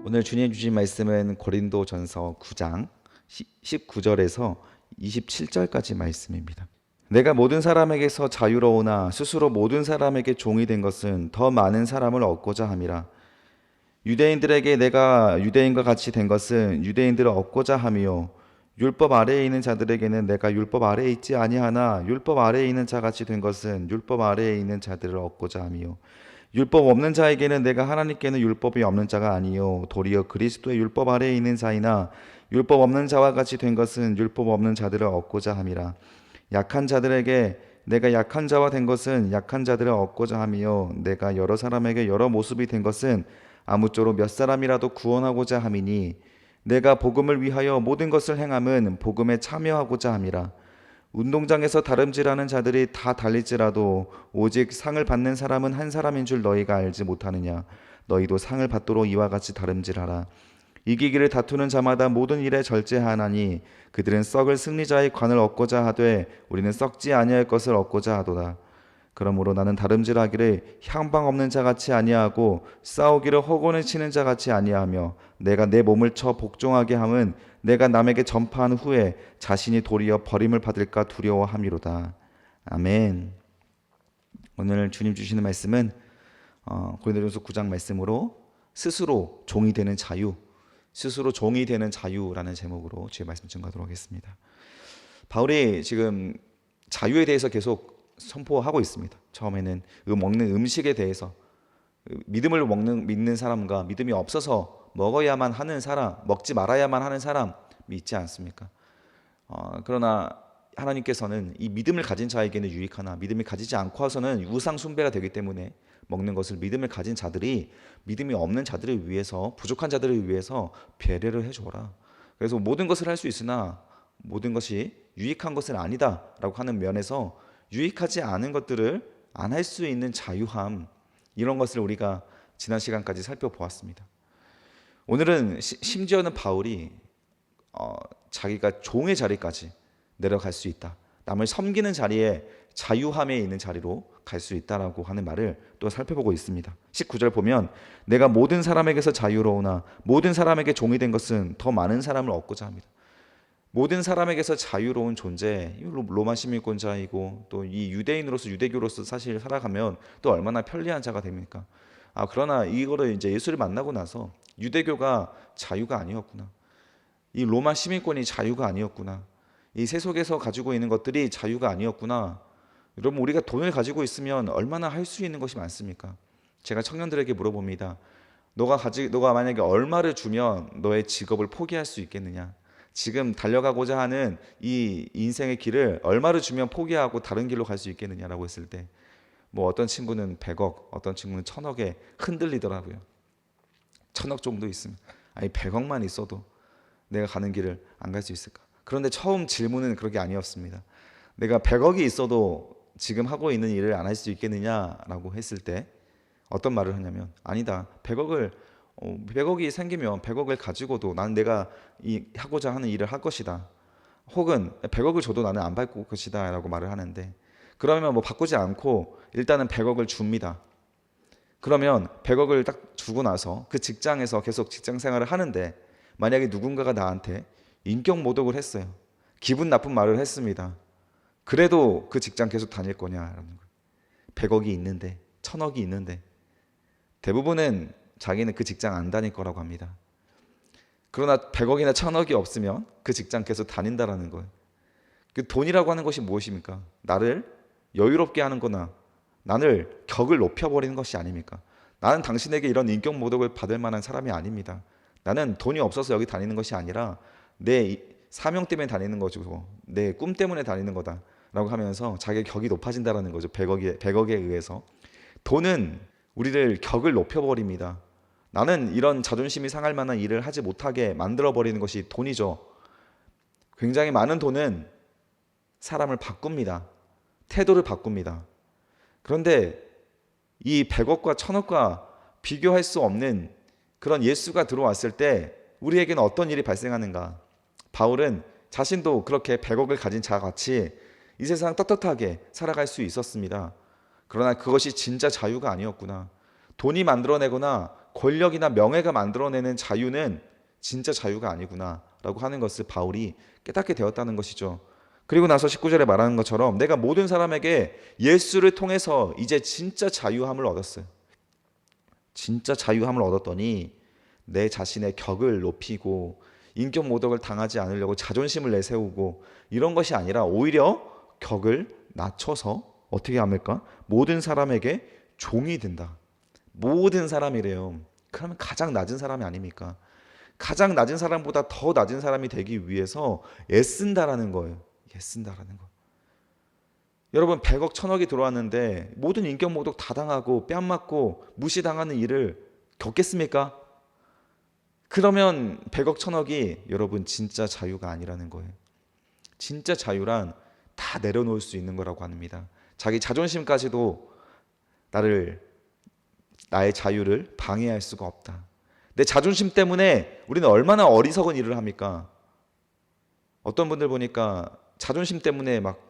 오늘 주님 주신 말씀은 고린도전서 9장 19절에서 27절까지 말씀입니다. 내가 모든 사람에게서 자유로우나 스스로 모든 사람에게 종이 된 것은 더 많은 사람을 얻고자 함이라. 유대인들에게 내가 유대인과 같이 된 것은 유대인들을 얻고자 함이요, 율법 아래에 있는 자들에게는 내가 율법 아래에 있지 아니하나 율법 아래에 있는 자같이 된 것은 율법 아래에 있는 자들을 얻고자 함이요, 율법 없는 자에게는 내가 하나님께는 율법이 없는 자가 아니요 도리어 그리스도의 율법 아래에 있는 자이나, 율법 없는 자와 같이 된 것은 율법 없는 자들을 얻고자 함이라. 약한 자들에게 내가 약한 자와 된 것은 약한 자들을 얻고자 함이요, 내가 여러 사람에게 여러 모습이 된 것은 아무쪼록 몇 사람이라도 구원하고자 함이니, 내가 복음을 위하여 모든 것을 행함은 복음에 참여하고자 함이라. 운동장에서 다름질하는 자들이 다 달릴지라도 오직 상을 받는 사람은 한 사람인 줄 너희가 알지 못하느냐. 너희도 상을 받도록 이와 같이 다름질하라. 이기기를 다투는 자마다 모든 일에 절제하나니 그들은 썩을 승리자의 관을 얻고자 하되 우리는 썩지 아니할 것을 얻고자 하도다. 그러므로 나는 다름질하기를 향방 없는 자같이 아니하고 싸우기를 허공을 치는 자같이 아니하며, 내가 내 몸을 쳐 복종하게 함은 내가 남에게 전파한 후에 자신이 도리어 버림을 받을까 두려워함이로다. 아멘. 오늘 주님 주시는 말씀은 고린도전서 9장 말씀으로 스스로 종이 되는 자유, 스스로 종이 되는 자유라는 제목으로 주의 말씀 증거하도록 하겠습니다. 바울이 지금 자유에 대해서 계속 선포하고 있습니다. 처음에는 먹는 음식에 대해서, 믿음을 믿는 사람과 믿음이 없어서 먹어야만 하는 사람, 먹지 말아야만 하는 사람이 있지 않습니까? 그러나 하나님께서는 이 믿음을 가진 자에게는 유익하나 믿음을 가지지 않고 와서는 우상 숭배가 되기 때문에 먹는 것을 믿음을 가진 자들이 믿음이 없는 자들을 위해서, 부족한 자들을 위해서 배려를 해줘라. 그래서 모든 것을 할 수 있으나 모든 것이 유익한 것은 아니다라고 하는 면에서 유익하지 않은 것들을 안 할 수 있는 자유함, 이런 것을 우리가 지난 시간까지 살펴보았습니다. 오늘은 심지어는 바울이 자기가 종의 자리까지 내려갈 수 있다, 남을 섬기는 자리에 자유함에 있는 자리로 갈 수 있다라고 하는 말을 또 살펴보고 있습니다. 19절 보면 내가 모든 사람에게서 자유로우나 모든 사람에게 종이 된 것은 더 많은 사람을 얻고자 합니다. 모든 사람에게서 자유로운 존재, 로마 시민권자이고 또 이 유대인으로서, 유대교로서 사실 살아가면 또 얼마나 편리한 자가 됩니까? 그러나 이거를 이제 예수를 만나고 나서 유대교가 자유가 아니었구나, 이 로마 시민권이 자유가 아니었구나, 이 세속에서 가지고 있는 것들이 자유가 아니었구나. 여러분, 우리가 돈을 가지고 있으면 얼마나 할 수 있는 것이 많습니까? 제가 청년들에게 물어봅니다. 너가 만약에 얼마를 주면 너의 직업을 포기할 수 있겠느냐? 지금 달려가고자 하는 이 인생의 길을 얼마를 주면 포기하고 다른 길로 갈 수 있겠느냐라고 했을 때, 뭐 어떤 친구는 100억, 어떤 친구는 1000억에 흔들리더라고요. 1000억 정도 있으면, 100억만 있어도 내가 가는 길을 안 갈 수 있을까? 그런데 처음 질문은 그렇게 아니었습니다. 내가 100억이 있어도 지금 하고 있는 일을 안 할 수 있겠느냐라고 했을 때 어떤 말을 하냐면, 아니다, 100억이 생기면 100억을 가지고도 나는 내가 하고자 하는 일을 할 것이다, 혹은 100억을 줘도 나는 안 바꿀 것이다 라고 말을 하는데, 그러면 뭐 바꾸지 않고 일단은 100억을 줍니다. 그러면 100억을 딱 주고 나서 그 직장에서 계속 직장 생활을 하는데, 만약에 누군가가 나한테 인격 모독을 했어요, 기분 나쁜 말을 했습니다. 그래도 그 직장 계속 다닐 거냐라는 거예요. 100억이 있는데, 1000억이 있는데 대부분은 자기는 그 직장 안 다닐 거라고 합니다. 그러나 100억이나 1000억이 없으면 그 직장 계속 다닌다라는 거예요. 그 돈이라고 하는 것이 무엇입니까? 나를 여유롭게 하는 거나 나를 격을 높여버리는 것이 아닙니까? 나는 당신에게 이런 인격 모독을 받을 만한 사람이 아닙니다. 나는 돈이 없어서 여기 다니는 것이 아니라 내 사명 때문에 다니는 거죠, 내 꿈 때문에 다니는 거다 라고 하면서 자기의 격이 높아진다는 거죠. 100억에 의해서. 돈은 우리를 격을 높여버립니다. 나는 이런 자존심이 상할 만한 일을 하지 못하게 만들어버리는 것이 돈이죠. 굉장히 많은 돈은 사람을 바꿉니다. 태도를 바꿉니다. 그런데 이 100억과 1000억과 비교할 수 없는 그런 예수가 들어왔을 때 우리에게는 어떤 일이 발생하는가? 바울은 자신도 그렇게 100억을 가진 자같이 이 세상 떳떳하게 살아갈 수 있었습니다. 그러나 그것이 진짜 자유가 아니었구나, 돈이 만들어내거나 권력이나 명예가 만들어내는 자유는 진짜 자유가 아니구나라고 하는 것을 바울이 깨닫게 되었다는 것이죠. 그리고 나서 19절에 말하는 것처럼 내가 모든 사람에게 예수를 통해서 이제 진짜 자유함을 얻었어요. 진짜 자유함을 얻었더니 내 자신의 격을 높이고 인격 모독을 당하지 않으려고 자존심을 내세우고 이런 것이 아니라 오히려 격을 낮춰서 어떻게 합니까? 모든 사람에게 종이 된다. 모든 사람이래요. 그러면 가장 낮은 사람이 아닙니까? 가장 낮은 사람보다 더 낮은 사람이 되기 위해서 애쓴다라는 거예요. 애쓴다라는 거. 여러분 100억 1000억이 들어왔는데 모든 인격 모독 다 당하고 뺨 맞고 무시당하는 일을 겪겠습니까? 그러면 100억 1000억이 여러분 진짜 자유가 아니라는 거예요. 진짜 자유란 다 내려놓을 수 있는 거라고 합니다. 자기 자존심까지도 나의 자유를 방해할 수가 없다. 내 자존심 때문에 우리는 얼마나 어리석은 일을 합니까? 어떤 분들 보니까 자존심 때문에 막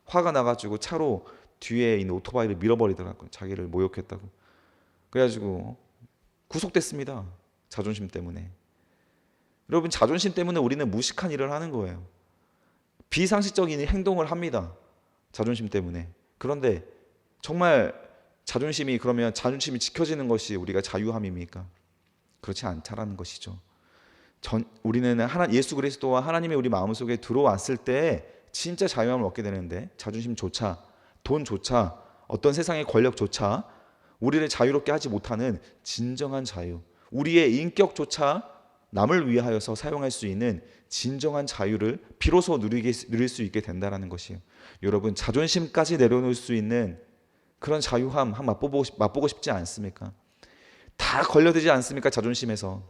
화가 나가지고 차로 뒤에 있는 오토바이를 밀어버리더라고요. 자기를 모욕했다고. 그래가지고 구속됐습니다. 자존심 때문에. 여러분 자존심 때문에 우리는 무식한 일을 하는 거예요. 비상식적인 행동을 합니다. 자존심 때문에. 그런데 정말 그러면 자존심이 지켜지는 것이 우리가 자유함입니까? 그렇지 않다라는 것이죠. 우리는 예수 그리스도와 하나님이 우리 마음속에 들어왔을 때 진짜 자유함을 얻게 되는데 자존심조차, 돈조차, 어떤 세상의 권력조차 우리를 자유롭게 하지 못하는 진정한 자유, 우리의 인격조차 남을 위하여서 사용할 수 있는 진정한 자유를 비로소 누릴 수 있게 된다는 것이에요. 여러분 자존심까지 내려놓을 수 있는 그런 자유함 맛보고 싶지 않습니까? 다 걸려들지 않습니까? 자존심에서.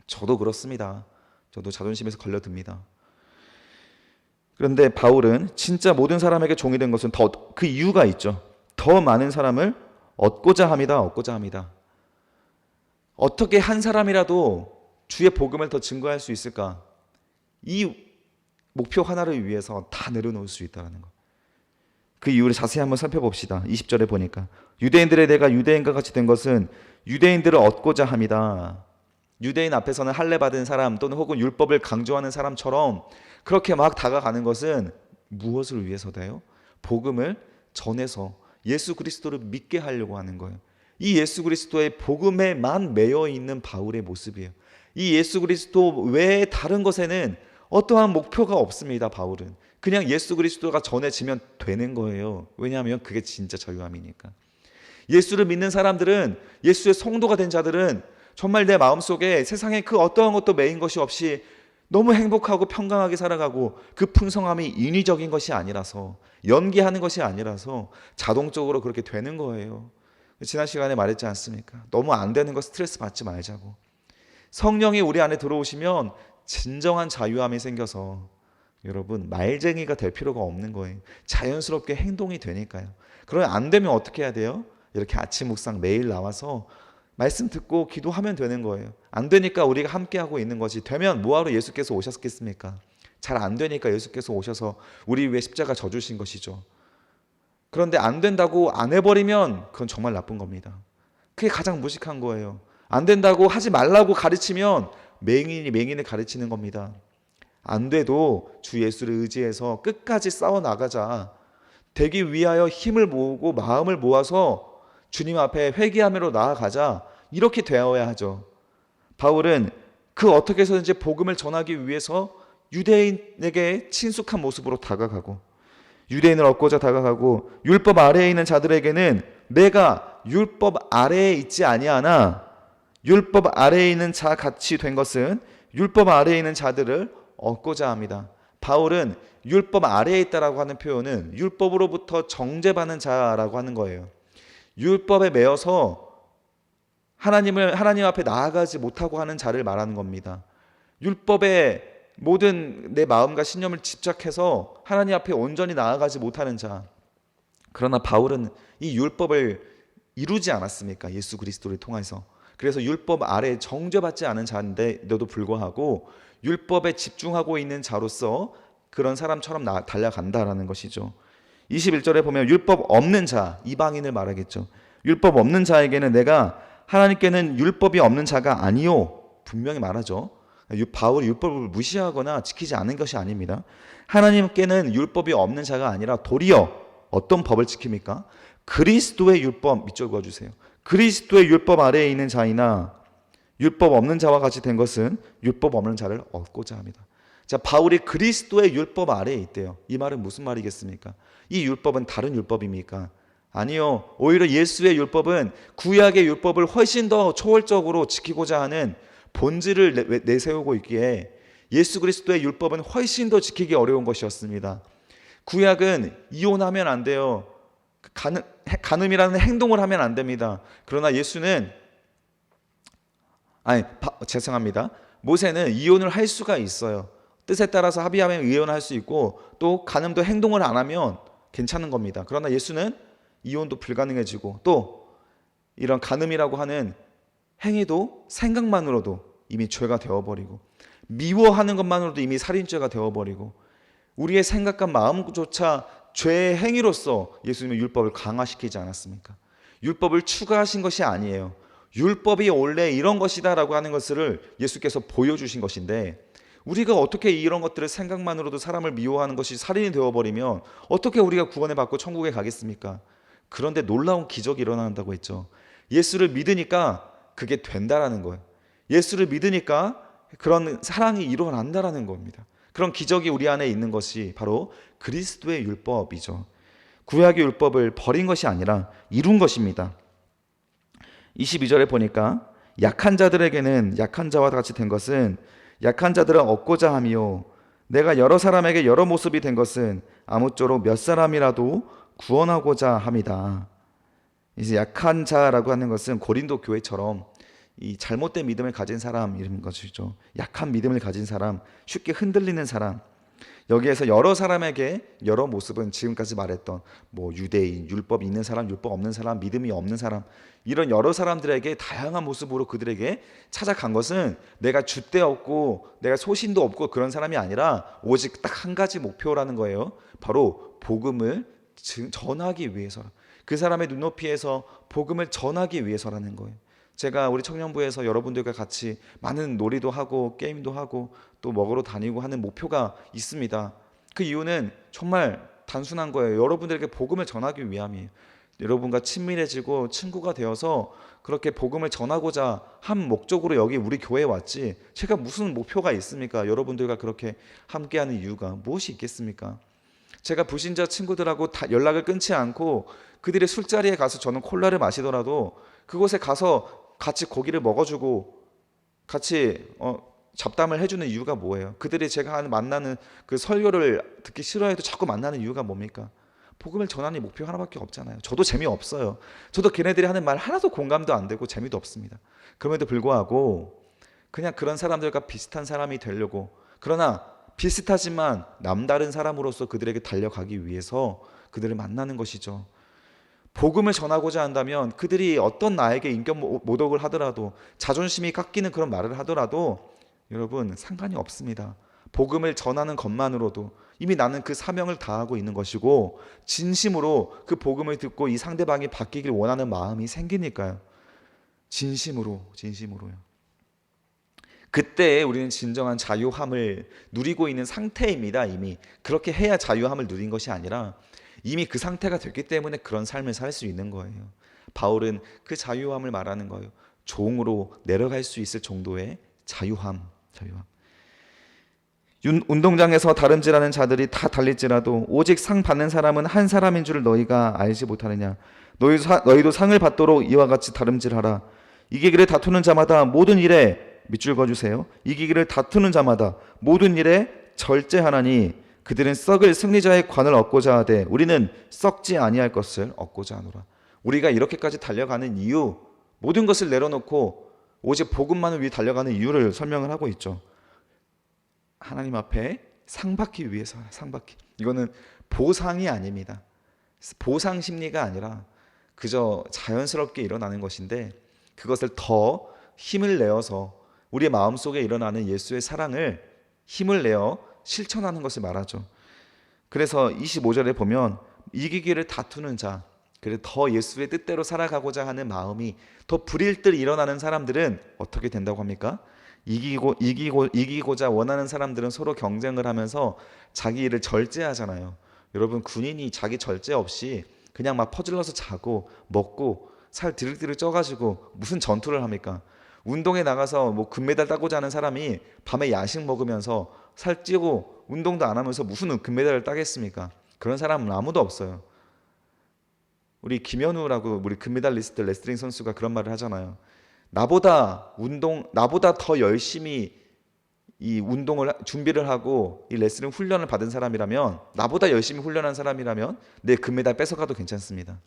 저도 그렇습니다. 저도 자존심에서 걸려듭니다. 그런데 바울은 진짜 모든 사람에게 종이 된 것은 그 이유가 있죠. 더 많은 사람을 얻고자 합니다. 어떻게 한 사람이라도 주의 복음을 더 증거할 수 있을까? 이 목표 하나를 위해서 다 내려놓을 수 있다는 것. 그 이유를 자세히 한번 살펴봅시다. 20절에 보니까 유대인들의 내가 유대인과 같이 된 것은 유대인들을 얻고자 합니다. 유대인 앞에서는 할례 받은 사람 또는 혹은 율법을 강조하는 사람처럼 그렇게 막 다가가는 것은 무엇을 위해서다요? 복음을 전해서 예수 그리스도를 믿게 하려고 하는 거예요. 이 예수 그리스도의 복음에만 매여 있는 바울의 모습이에요. 이 예수 그리스도 외에 다른 것에는 어떠한 목표가 없습니다. 바울은 그냥 예수 그리스도가 전해지면 되는 거예요. 왜냐하면 그게 진짜 자유함이니까. 예수를 믿는 사람들은, 예수의 성도가 된 자들은 정말 내 마음속에 세상에 그 어떠한 것도 매인 것이 없이 너무 행복하고 평강하게 살아가고, 그 풍성함이 인위적인 것이 아니라서, 연기하는 것이 아니라서 자동적으로 그렇게 되는 거예요. 지난 시간에 말했지 않습니까? 너무 안 되는 거 스트레스 받지 말자고. 성령이 우리 안에 들어오시면 진정한 자유함이 생겨서 여러분 말쟁이가 될 필요가 없는 거예요. 자연스럽게 행동이 되니까요. 그러면 안 되면 어떻게 해야 돼요? 이렇게 아침 묵상 매일 나와서 말씀 듣고 기도하면 되는 거예요. 안 되니까 우리가 함께하고 있는 거지. 되면 뭐하러 예수께서 오셨겠습니까? 잘 안 되니까 예수께서 오셔서 우리 위해 십자가 져주신 것이죠. 그런데 안 된다고 안 해버리면 그건 정말 나쁜 겁니다. 그게 가장 무식한 거예요. 안 된다고 하지 말라고 가르치면 맹인을 가르치는 겁니다. 안 돼도 주 예수를 의지해서 끝까지 싸워나가자. 되기 위하여 힘을 모으고 마음을 모아서 주님 앞에 회개하며 나아가자. 이렇게 되어야 하죠. 바울은 그 어떻게 해서든지 복음을 전하기 위해서 유대인에게 친숙한 모습으로 다가가고, 유대인을 얻고자 다가가고, 율법 아래에 있는 자들에게는 내가 율법 아래에 있지 아니하나 율법 아래에 있는 자 같이 된 것은 율법 아래에 있는 자들을 얻고자 합니다. 바울은 율법 아래에 있다라고 하는 표현은 율법으로부터 정죄받는 자라고 하는 거예요. 율법에 매여서 하나님 앞에 나아가지 못하고 하는 자를 말하는 겁니다. 율법에 모든 내 마음과 신념을 집착해서 하나님 앞에 온전히 나아가지 못하는 자. 그러나 바울은 이 율법을 이루지 않았습니까? 예수 그리스도를 통해서. 그래서 율법 아래 정죄받지 않은 자인데도 불구하고 율법에 집중하고 있는 자로서 그런 사람처럼 달려간다라는 것이죠. 21절에 보면 율법 없는 자, 이방인을 말하겠죠. 율법 없는 자에게는 내가 하나님께는 율법이 없는 자가 아니요. 분명히 말하죠. 바울이 율법을 무시하거나 지키지 않은 것이 아닙니다. 하나님께는 율법이 없는 자가 아니라 도리어 어떤 법을 지킵니까? 그리스도의 율법, 밑줄 그어주세요. 그리스도의 율법 아래에 있는 자이나 율법 없는 자와 같이 된 것은 율법 없는 자를 얻고자 합니다. 자, 바울이 그리스도의 율법 아래에 있대요. 이 말은 무슨 말이겠습니까? 이 율법은 다른 율법입니까? 아니요. 오히려 예수의 율법은 구약의 율법을 훨씬 더 초월적으로 지키고자 하는 본질을 내세우고 있기에 예수 그리스도의 율법은 훨씬 더 지키기 어려운 것이었습니다. 구약은 이혼하면 안 돼요. 간음이라는 행동을 하면 안 됩니다. 그러나 예수는 죄송합니다. 모세는 이혼을 할 수가 있어요. 뜻에 따라서 합의하면 이혼할 수 있고 또 간음도 행동을 안 하면 괜찮은 겁니다. 그러나 예수는 이혼도 불가능해지고 또 이런 간음이라고 하는 행위도 생각만으로도 이미 죄가 되어버리고 미워하는 것만으로도 이미 살인죄가 되어버리고 우리의 생각과 마음조차 죄의 행위로서 예수님은 율법을 강화시키지 않았습니까? 율법을 추가하신 것이 아니에요. 율법이 원래 이런 것이다라고 하는 것을 예수께서 보여주신 것인데 우리가 어떻게 이런 것들을 생각만으로도 사람을 미워하는 것이 살인이 되어버리면 어떻게 우리가 구원을 받고 천국에 가겠습니까? 그런데 놀라운 기적이 일어난다고 했죠. 예수를 믿으니까 그게 된다라는 거예요. 예수를 믿으니까 그런 사랑이 일어난다라는 겁니다. 그런 기적이 우리 안에 있는 것이 바로 그리스도의 율법이죠. 구약의 율법을 버린 것이 아니라 이룬 것입니다. 22절에 보니까 약한 자들에게는 약한 자와 같이 된 것은 약한 자들을 얻고자 함이요 내가 여러 사람에게 여러 모습이 된 것은 아무쪼록 몇 사람이라도 구원하고자 함이다. 이제 약한 자라고 하는 것은 고린도 교회처럼 이 잘못된 믿음을 가진 사람 이런 것이죠. 약한 믿음을 가진 사람, 쉽게 흔들리는 사람. 여기에서 여러 사람에게 여러 모습은 지금까지 말했던 뭐 유대인, 율법 있는 사람, 율법 없는 사람, 믿음이 없는 사람 이런 여러 사람들에게 다양한 모습으로 그들에게 찾아간 것은 내가 줏대 없고 내가 소신도 없고 그런 사람이 아니라 오직 딱 한 가지 목표라는 거예요. 바로 복음을 전하기 위해서 그 사람의 눈높이에서 복음을 전하기 위해서라는 거예요. 제가 우리 청년부에서 여러분들과 같이 많은 놀이도 하고 게임도 하고 또 먹으러 다니고 하는 목표가 있습니다. 그 이유는 정말 단순한 거예요. 여러분들에게 복음을 전하기 위함이에요. 여러분과 친밀해지고 친구가 되어서 그렇게 복음을 전하고자 한 목적으로 여기 우리 교회에 왔지 제가 무슨 목표가 있습니까? 여러분들과 그렇게 함께하는 이유가 무엇이 있겠습니까? 제가 불신자 친구들하고 다 연락을 끊지 않고 그들의 술자리에 가서 저는 콜라를 마시더라도 그곳에 가서 같이 고기를 먹어주고 같이 잡담을 해주는 이유가 뭐예요? 그들이 제가 만나는 그 설교를 듣기 싫어해도 자꾸 만나는 이유가 뭡니까? 복음을 전하는 목표 하나밖에 없잖아요. 저도 재미없어요. 저도 걔네들이 하는 말 하나도 공감도 안 되고 재미도 없습니다. 그럼에도 불구하고 그냥 그런 사람들과 비슷한 사람이 되려고 그러나 비슷하지만 남다른 사람으로서 그들에게 달려가기 위해서 그들을 만나는 것이죠. 복음을 전하고자 한다면 그들이 어떤 나에게 인격 모독을 하더라도 자존심이 깎이는 그런 말을 하더라도 여러분 상관이 없습니다. 복음을 전하는 것만으로도 이미 나는 그 사명을 다하고 있는 것이고 진심으로 그 복음을 듣고 이 상대방이 바뀌길 원하는 마음이 생기니까요. 진심으로요. 그때 우리는 진정한 자유함을 누리고 있는 상태입니다. 이미 그렇게 해야 자유함을 누린 것이 아니라 이미 그 상태가 됐기 때문에 그런 삶을 살 수 있는 거예요. 바울은 그 자유함을 말하는 거예요. 종으로 내려갈 수 있을 정도의 자유함. 운동장에서 다름질하는 자들이 다 달릴지라도 오직 상 받는 사람은 한 사람인 줄 너희가 알지 못하느냐. 너희도 상을 받도록 이와 같이 다름질하라. 이기기를 다투는 자마다 모든 일에 밑줄 그어주세요. 이기기를 다투는 자마다 모든 일에 절제하나니 그들은 썩을 승리자의 관을 얻고자 하되 우리는 썩지 아니할 것을 얻고자 하노라. 우리가 이렇게까지 달려가는 이유, 모든 것을 내려놓고 오직 복음만을 위해 달려가는 이유를 설명을 하고 있죠. 하나님 앞에 상 받기 위해서. 이거는 보상이 아닙니다. 보상 심리가 아니라 그저 자연스럽게 일어나는 것인데 그것을 더 힘을 내어서 우리의 마음속에 일어나는 예수의 사랑을 힘을 내어 실천하는 것을 말하죠. 그래서 25절에 보면 이기기를 다투는 자, 그래서 더 예수의 뜻대로 살아가고자 하는 마음이 더 불일들 일어나는 사람들은 어떻게 된다고 합니까? 이기고자 원하는 사람들은 서로 경쟁을 하면서 자기 일을 절제하잖아요. 여러분, 군인이 자기 절제 없이 그냥 막 퍼질러서 자고 먹고 살 드륵드륵 쪄가지고 무슨 전투를 합니까? 운동에 나가서 뭐 금메달 따고자 하는 사람이 밤에 야식 먹으면서 살 찌고 운동도 안 하면서 무슨 금메달을 따겠습니까? 그런 사람은 아무도 없어요. 우리 김현우라고 우리 금메달리스트 레슬링 선수가 그런 말을 하잖아요. 나보다 더 열심히 이 운동을 준비를 하고 이 레슬링 훈련을 받은 사람이라면, 나보다 열심히 훈련한 사람이라면 내 금메달 뺏어가도 괜찮습니다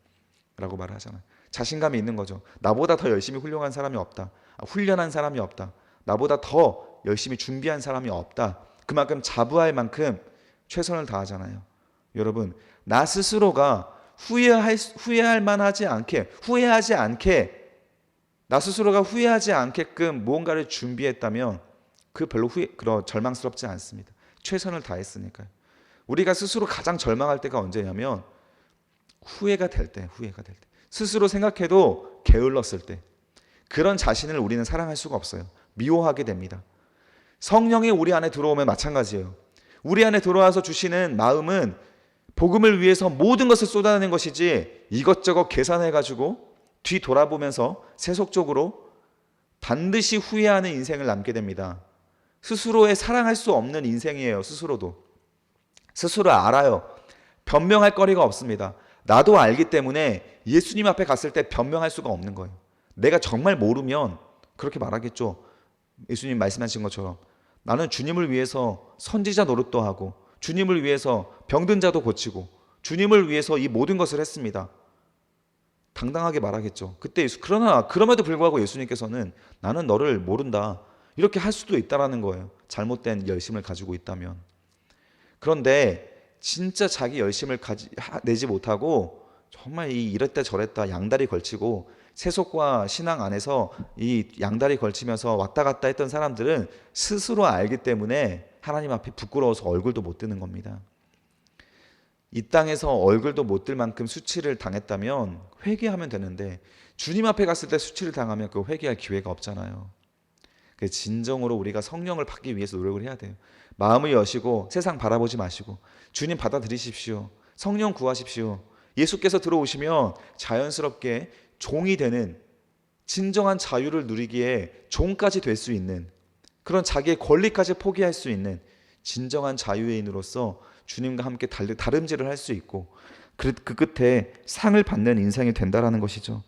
라고 말을 하잖아요. 자신감이 있는 거죠. 나보다 더 열심히 훈련한 사람이 없다. 훈련한 사람이 없다. 나보다 더 열심히 준비한 사람이 없다. 그만큼 자부할 만큼 최선을 다하잖아요. 여러분, 나 스스로가 후회하지 않게 나 스스로가 후회하지 않게끔 무언가를 준비했다면 그런 절망스럽지 않습니다. 최선을 다했으니까요. 우리가 스스로 가장 절망할 때가 언제냐면 후회가 될 때. 스스로 생각해도 게을렀을 때. 그런 자신을 우리는 사랑할 수가 없어요. 미워하게 됩니다. 성령이 우리 안에 들어오면 마찬가지예요. 우리 안에 들어와서 주시는 마음은 복음을 위해서 모든 것을 쏟아내는 것이지 이것저것 계산해가지고 뒤돌아보면서 세속적으로 반드시 후회하는 인생을 남게 됩니다. 스스로의 사랑할 수 없는 인생이에요. 스스로 알아요. 변명할 거리가 없습니다. 나도 알기 때문에 예수님 앞에 갔을 때 변명할 수가 없는 거예요. 내가 정말 모르면 그렇게 말하겠죠. 예수님 말씀하신 것처럼 나는 주님을 위해서 선지자 노릇도 하고 주님을 위해서 병든 자도 고치고 주님을 위해서 이 모든 것을 했습니다. 당당하게 말하겠죠. 그러나 그럼에도 불구하고 예수님께서는 나는 너를 모른다 이렇게 할 수도 있다라는 거예요. 잘못된 열심을 가지고 있다면. 그런데 진짜 자기 열심을 내지 못하고 정말 이랬다 저랬다 양다리 걸치고 세속과 신앙 안에서 이 양다리 걸치면서 왔다 갔다 했던 사람들은 스스로 알기 때문에 하나님 앞에 부끄러워서 얼굴도 못 드는 겁니다. 이 땅에서 얼굴도 못 들 만큼 수치를 당했다면 회개하면 되는데 주님 앞에 갔을 때 수치를 당하면 그 회개할 기회가 없잖아요. 진정으로 우리가 성령을 받기 위해서 노력을 해야 돼요. 마음을 여시고 세상 바라보지 마시고 주님 받아들이십시오. 성령 구하십시오. 예수께서 들어오시면 자연스럽게 종이 되는 진정한 자유를 누리기에 종까지 될 수 있는 그런 자기의 권리까지 포기할 수 있는 진정한 자유인으로서 주님과 함께 다름질을 할 수 있고 그 끝에 상을 받는 인생이 된다라는 것이죠.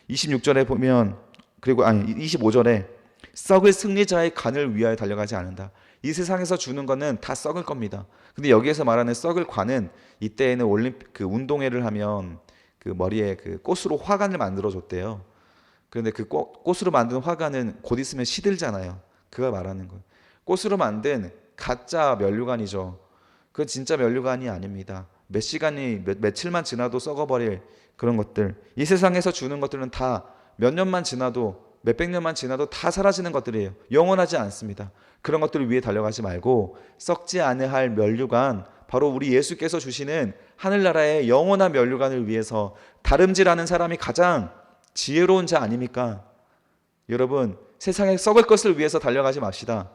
26절에 보면 25절에 썩을 승리자의 관을 위하여 달려가지 않는다. 이 세상에서 주는 거는 다 썩을 겁니다. 근데 여기에서 말하는 썩을 관은 이때에는 운동회를 하면 그 머리에 그 꽃으로 화관을 만들어 줬대요. 그런데 그 꽃으로 만든 화관은 곧 있으면 시들잖아요. 그걸 말하는 거예요. 꽃으로 만든 가짜 면류관이죠. 그건 진짜 면류관이 아닙니다. 며칠만 지나도 썩어버릴 그런 것들. 이 세상에서 주는 것들은 다 몇 년만 지나도 몇백 년만 지나도 다 사라지는 것들이에요. 영원하지 않습니다. 그런 것들을 위해 달려가지 말고 썩지 아니할 면류관, 바로 우리 예수께서 주시는 하늘나라의 영원한 면류관을 위해서 다름질하는 사람이 가장 지혜로운 자 아닙니까? 여러분, 세상에 썩을 것을 위해서 달려가지 맙시다.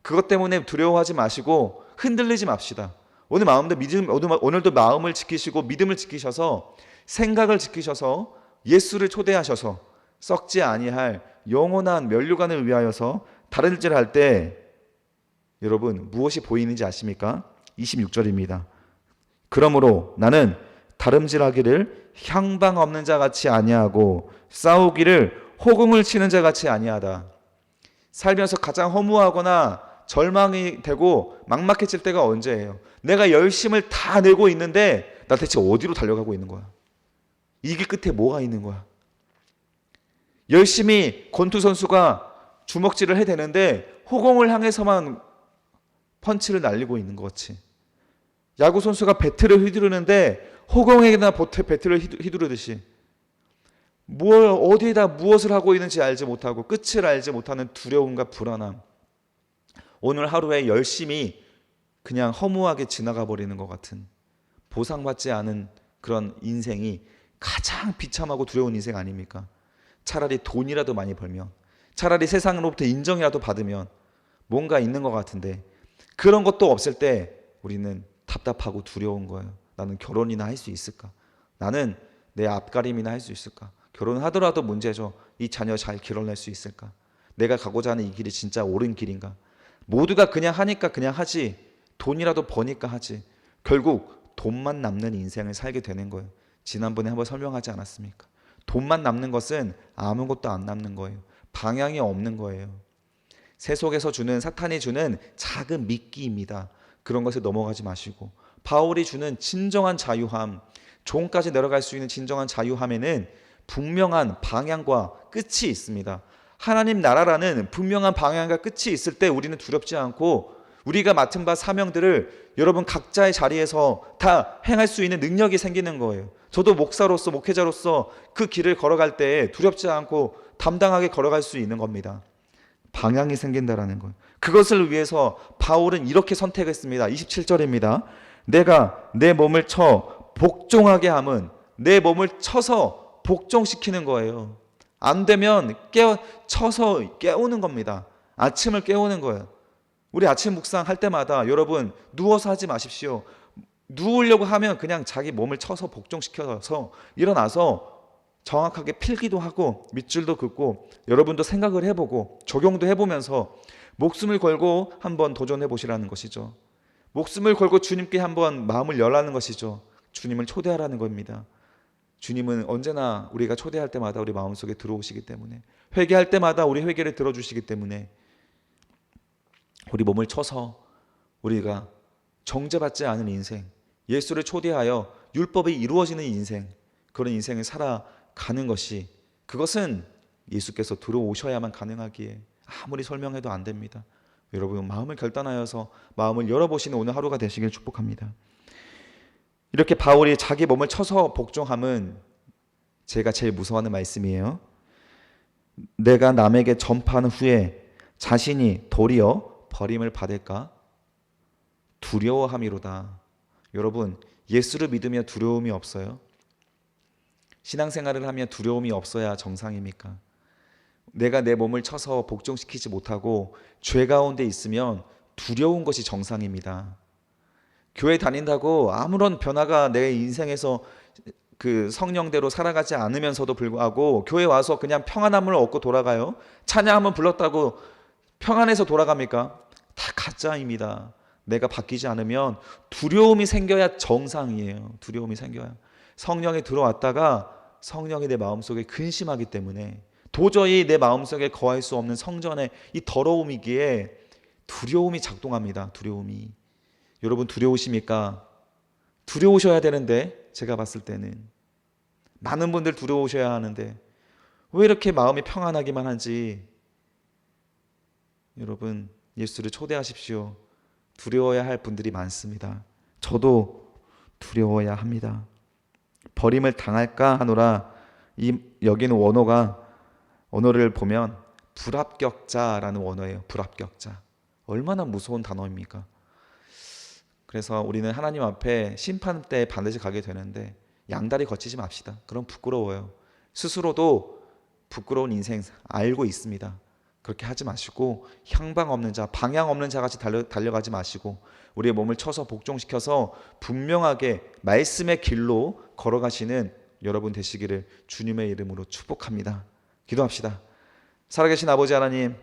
그것 때문에 두려워하지 마시고 흔들리지 맙시다. 오늘도 마음을 지키시고 믿음을 지키셔서 생각을 지키셔서 예수를 초대하셔서 썩지 아니할 영원한 면류관을 위하여서 다름질할 때 여러분 무엇이 보이는지 아십니까? 26절입니다. 그러므로 나는 다름질하기를 향방 없는 자 같이 아니하고 싸우기를 호궁을 치는 자 같이 아니하다. 살면서 가장 허무하거나 절망이 되고 막막해질 때가 언제예요? 내가 열심을 다 내고 있는데 나 대체 어디로 달려가고 있는 거야? 이게 끝에 뭐가 있는 거야? 열심히 권투 선수가 주먹질을 해대는데 호공을 향해서만 펀치를 날리고 있는 것 같이, 야구 선수가 배트를 휘두르는데 호공에다 배트를 휘두르듯이 어디에다 무엇을 하고 있는지 알지 못하고 끝을 알지 못하는 두려움과 불안함, 오늘 하루에 열심히 그냥 허무하게 지나가 버리는 것 같은 보상받지 않은 그런 인생이 가장 비참하고 두려운 인생 아닙니까? 차라리 돈이라도 많이 벌면, 차라리 세상으로부터 인정이라도 받으면 뭔가 있는 것 같은데, 그런 것도 없을 때 우리는 답답하고 두려운 거예요. 나는 결혼이나 할 수 있을까? 나는 내 앞가림이나 할 수 있을까? 결혼하더라도 문제죠. 이 자녀 잘 길러낼 수 있을까? 내가 가고자 하는 이 길이 진짜 옳은 길인가? 모두가 그냥 하니까 그냥 하지, 돈이라도 버니까 하지, 결국 돈만 남는 인생을 살게 되는 거예요. 지난번에 한번 설명하지 않았습니까? 돈만 남는 것은 아무것도 안 남는 거예요. 방향이 없는 거예요. 세속에서 주는, 사탄이 주는 작은 미끼입니다. 그런 것에 넘어가지 마시고, 바울이 주는 진정한 자유함, 종까지 내려갈 수 있는 진정한 자유함에는 분명한 방향과 끝이 있습니다. 하나님 나라라는 분명한 방향과 끝이 있을 때 우리는 두렵지 않고, 우리가 맡은 바 사명들을 여러분 각자의 자리에서 다 행할 수 있는 능력이 생기는 거예요. 저도 목사로서, 목회자로서 그 길을 걸어갈 때 두렵지 않고 담당하게 걸어갈 수 있는 겁니다. 방향이 생긴다라는 거예요. 그것을 위해서 바울은 이렇게 선택했습니다. 27절입니다. 내가 내 몸을 쳐 복종하게 함은, 내 몸을 쳐서 복종시키는 거예요. 안 되면 쳐서 깨우는 겁니다. 아침을 깨우는 거예요. 우리 아침 묵상 할 때마다 여러분 누워서 하지 마십시오. 누우려고 하면 그냥 자기 몸을 쳐서 복종시켜서 일어나서 정확하게 필기도 하고 밑줄도 긋고 여러분도 생각을 해보고 적용도 해보면서 목숨을 걸고 한번 도전해 보시라는 것이죠. 목숨을 걸고 주님께 한번 마음을 열라는 것이죠. 주님을 초대하라는 겁니다. 주님은 언제나 우리가 초대할 때마다 우리 마음속에 들어오시기 때문에, 회개할 때마다 우리 회개를 들어주시기 때문에 우리 몸을 쳐서 우리가 정죄받지 않은 인생, 예수를 초대하여 율법이 이루어지는 인생, 그런 인생을 살아가는 것이, 그것은 예수께서 들어오셔야만 가능하기에 아무리 설명해도 안 됩니다. 여러분 마음을 결단하여서 마음을 열어보시는 오늘 하루가 되시길 축복합니다. 이렇게 바울이 자기 몸을 쳐서 복종함은 제가 제일 무서워하는 말씀이에요. 내가 남에게 전파한 후에 자신이 도리어 버림을 받을까 두려워함이로다. 여러분 예수를 믿으며 두려움이 없어요? 신앙생활을 하며 두려움이 없어야 정상입니까? 내가 내 몸을 쳐서 복종시키지 못하고 죄 가운데 있으면 두려운 것이 정상입니다. 교회 다닌다고 아무런 변화가 내 인생에서 그 성령대로 살아가지 않으면서도 불구하고 교회 와서 그냥 평안함을 얻고 돌아가요? 찬양 한번 불렀다고 평안해서 돌아갑니까? 다 가짜입니다. 내가 바뀌지 않으면 두려움이 생겨야 정상이에요. 두려움이 생겨야. 성령이 들어왔다가 성령이 내 마음속에 근심하기 때문에 도저히 내 마음속에 거할 수 없는 성전의 이 더러움이기에 두려움이 작동합니다. 두려움이. 여러분 두려우십니까? 두려우셔야 되는데, 제가 봤을 때는 많은 분들 두려우셔야 하는데 왜 이렇게 마음이 평안하기만 한지. 여러분 예수를 초대하십시오. 두려워야 할 분들이 많습니다. 저도 두려워야 합니다. 버림을 당할까 하노라. 여기는 원어를 보면 불합격자라는 원어예요. 불합격자. 얼마나 무서운 단어입니까? 그래서 우리는 하나님 앞에 심판 때 반드시 가게 되는데 양다리 거치지 맙시다. 그럼 부끄러워요. 스스로도 부끄러운 인생 알고 있습니다. 그렇게 하지 마시고 향방 없는 자, 방향 없는 자 같이 달려가지 마시고 우리의 몸을 쳐서 복종시켜서 분명하게 말씀의 길로 걸어가시는 여러분 되시기를 주님의 이름으로 축복합니다. 기도합시다. 살아계신 아버지 하나님,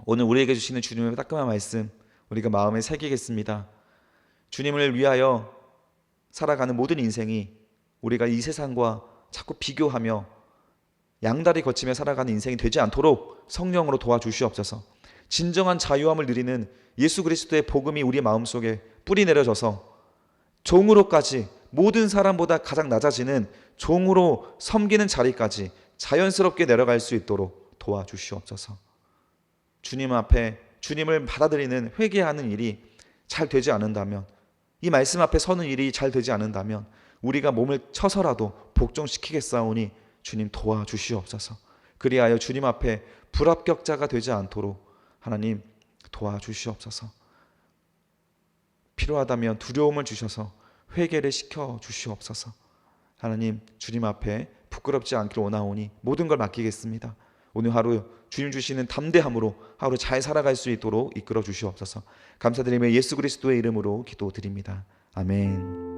오늘 우리에게 주시는 주님의 따끔한 말씀 우리가 마음에 새기겠습니다. 주님을 위하여 살아가는 모든 인생이 우리가 이 세상과 자꾸 비교하며 양다리 거치며 살아가는 인생이 되지 않도록 성령으로 도와주시옵소서. 진정한 자유함을 누리는 예수 그리스도의 복음이 우리 마음속에 뿌리 내려져서 종으로까지, 모든 사람보다 가장 낮아지는 종으로 섬기는 자리까지 자연스럽게 내려갈 수 있도록 도와주시옵소서. 주님 앞에 주님을 받아들이는 회개하는 일이 잘 되지 않는다면, 이 말씀 앞에 서는 일이 잘 되지 않는다면 우리가 몸을 쳐서라도 복종시키겠사오니 주님 도와주시옵소서. 그리하여 주님 앞에 불합격자가 되지 않도록 하나님 도와주시옵소서. 필요하다면 두려움을 주셔서 회개를 시켜 주시옵소서. 하나님, 주님 앞에 부끄럽지 않기를 원하오니 모든 걸 맡기겠습니다. 오늘 하루 주님 주시는 담대함으로 하루 잘 살아갈 수 있도록 이끌어 주시옵소서. 감사드리며 예수 그리스도의 이름으로 기도드립니다. 아멘.